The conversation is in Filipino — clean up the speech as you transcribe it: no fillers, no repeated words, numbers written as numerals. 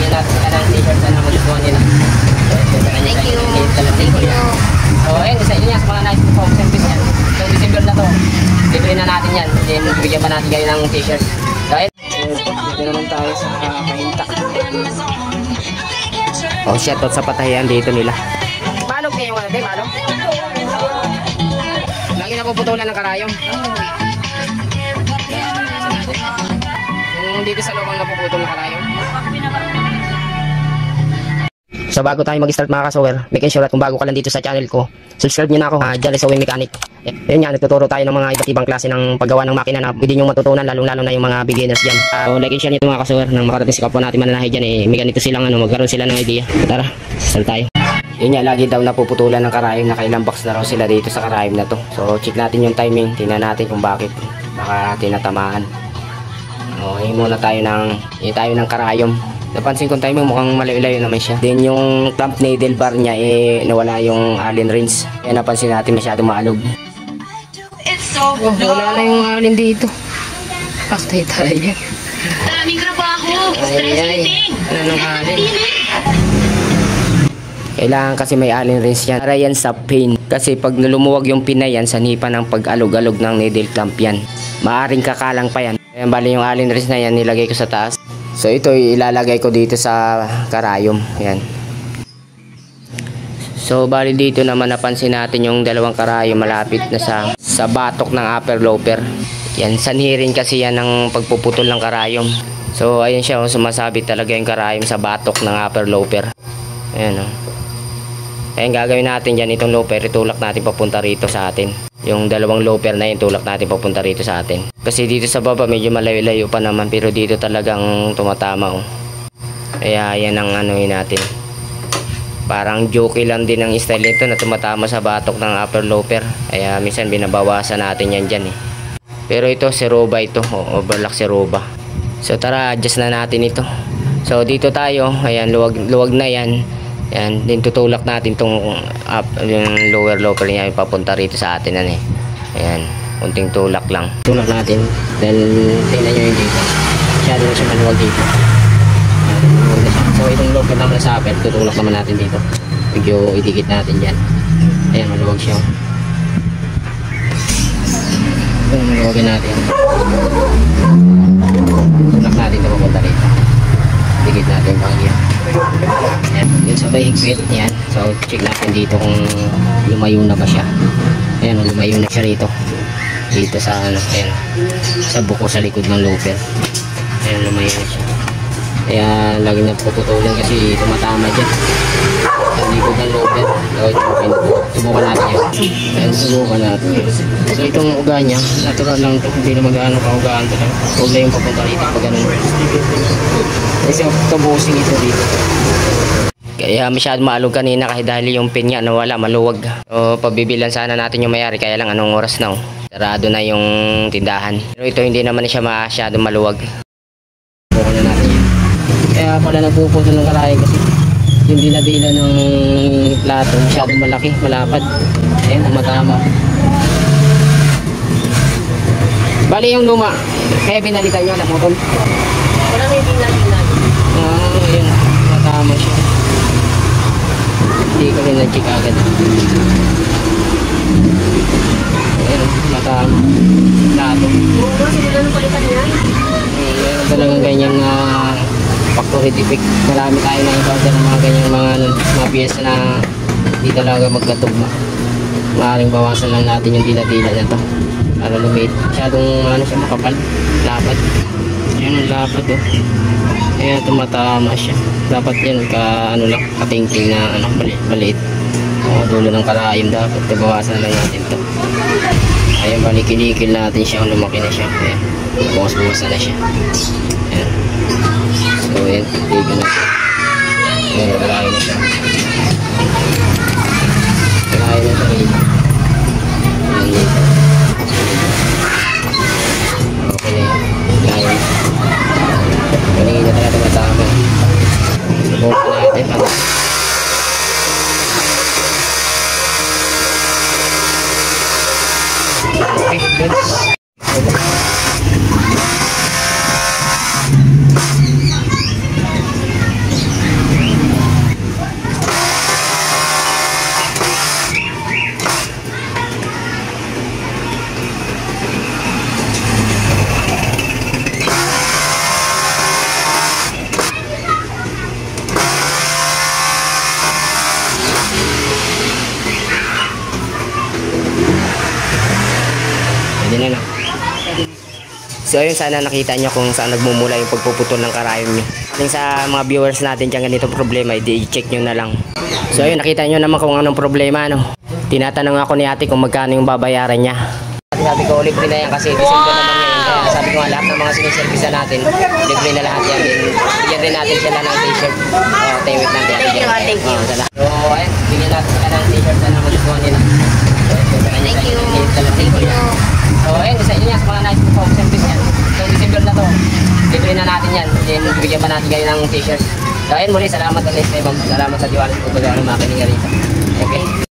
nyo natin sila ng t-shirt na magustuhan nila. Thank you. Thank you. So ayun, isa yun yan sa mga nice home service yan. So December na to, libre na natin yan. Then bigyan pa natin kayo ng t-shirt. So ayun, dito naman tayo sa Kahinta. Oh, shoutout sa patahian dito nila. Malog niya yung ano, di malog? Lagi napuputulan ng karayong. Yung dito sa lubang napuputol ng karayong. So bago tayo mag-start mga kasower, make sure at kung bago ka lang dito sa channel ko, subscribe nyo na ako, Jolly Sewing Mechanic. Yun nga, nagtuturo tayo ng mga iba't ibang klase ng paggawa ng makina na pwede nyo matutunan, lalong-lalo na yung mga beginners dyan. So like and share nyo mga kasower, nang makarating si kapwa natin mananahay dyan, may ganito silang magkaroon sila ng idea. Tara, start tayo. Yun nga, lagi daw napuputulan ng karayom, nakailang box na raw sila dito sa karayom na to. So check natin yung timing, tingnan natin kung bakit baka tinatamaan. Okay, muna tayo ng karayom. Napansin kong timing mukhang malayo-layo naman siya. Then yung clamp needle bar niya nawala yung allen rings. Kaya napansin natin masyadong maalog. Wala na yung allen dito. Patay tayo. Daming trabaho. Stress eating. Wala ng allen. Kailangan kasi may allen rings yan. Para yan sa pin. Kasi pag lumuwag yung pin na yan, sanipa ng pag-alog-alog ng needle clamp yan. Maaring kakalang pa yan. Kaya bali yung allen rings na yan, nilagay ko sa taas. So ito ilalagay ko dito sa karayom. Ayan. So bali dito naman napansin natin yung dalawang karayom malapit na sa batok ng upper loper. Yan, sanhirin kasi yan ng pagpuputol ng karayom. So ayan siya, sumasabit talaga yung karayom sa batok ng upper loper. Ayan o. Ayan, gagawin natin dyan itong loper, itulak natin papunta rito sa atin. Yung dalawang loper na yun, tulak natin papunta rito sa atin. Kasi dito sa baba medyo malayo-layo pa naman, pero dito talagang tumatama oh. Kaya yan ang anuhin natin. Parang joke lang din ang style nito na tumatama sa batok ng upper loper. Kaya minsan binabawasan natin yan dyan eh. Pero ito seroba ito, overlock seroba. So tara, adjust na natin ito. So dito tayo, ayan, luwag na yan. Yan, din tutulak natin tong yung lower loper niya papunta rito sa atin ano eh. Ayan, kunting tulak lang. Tulak natin. Then tingnan nyo yung dito. Masyado na siya maluwag dito. So itong loper naman sa upper, tutulak naman natin dito. Medyo idikit natin dyan. Ayan, maluwag siya. Ito maluwagin natin. Tulak natin ito papunta rito. Dikit natin pang yan. Ayan, yun sabay higpit. Yan. So check natin dito kung lumayo na ba siya. Ayan, lumayo na siya rito. Dito sa ano, ayan, sa buko sa likod ng loper. Ayan, lumayo na siya. Kaya lagi na puputulin kasi tumatama dyan sa likod ng loper. Subukan natin yan. Ayan, subukan natin. So itong uga niya, natural lang ito. Hindi na mag-ano ka-ugaan ito lang. Huwag na yung papunta rito pag ganun. Kasi tabusing ito dito. Kaya masyadong maalog kanina kahit dahil yung pin niya nawala, maluwag. So pabibilan sana natin yung mayari, kaya lang anong oras na oh. Sarado na yung tindahan. Pero ito hindi naman siya masyadong maluwag. Buko na natin yun. Kaya pala nagpupuso ng kalahin kasi yung dinadila ng plato masyadong malaki, malapad. Ayan, matama. Bali yung luma, kaya binalitan nyo na motol. Wala may binalitan. Ayun, matama siya. Hindi ko rin na-check agad. Ayun, matama. Plato. Oo, sige lang palitan yan. Meron talagang ganyang factory defect. Marami tayo na i-order ng mga ganyang mga piyesa na hindi talaga magkatugma. Maaaring bawasan lang natin yung dila-dila na to para lumit. Masyadong ano siya, makapal, lapad. Yan ang lapad oh. Kaya tumatama siya. Dapat yan katingting na maliit. Dulo ng karayom dapat. Bawasan lang natin to. Ayan, balikilikil natin siya kung lumaki na siya. Ayan, bawas-bawasan na siya. Ayan. So ayan, tiga na siya. Ayan, karayo na siya. Karayo na siya dito. Ayan dito. Okay na yan. Karayo na. Kanina talaga matama. Subukan natin. Okay, good. So ayun, sana nakita nyo kung saan nagmumula yung pagpuputol ng karayom nyo. Yung sa mga viewers natin dyan ganitong problema, i-check nyo na lang. So ayun, nakita nyo naman kung anong problema, no? Tinatanong ako ni ate kung magkano yung babayaran niya. Sabi ko, libre na yan kasi December naman ngayon. Kaya sabi ko nga, lahat ng mga siniservisa natin, libre na lahat yan. Bigyan rin natin sila ng t-shirt. Tewit natin. Thank you, thank you. So ayun, bigyan natin sila ng t-shirt na magustuhan nila. Thank you. So ayun, isa yun yan sa mga nice po service yan. So December na to, libre na natin yan. Then bigyan pa natin kayo ng t-shirt. So ayun muli, salamat ulit. Salamat sa diwalan po. Pagkakas ng mga kanilang rito. Okay.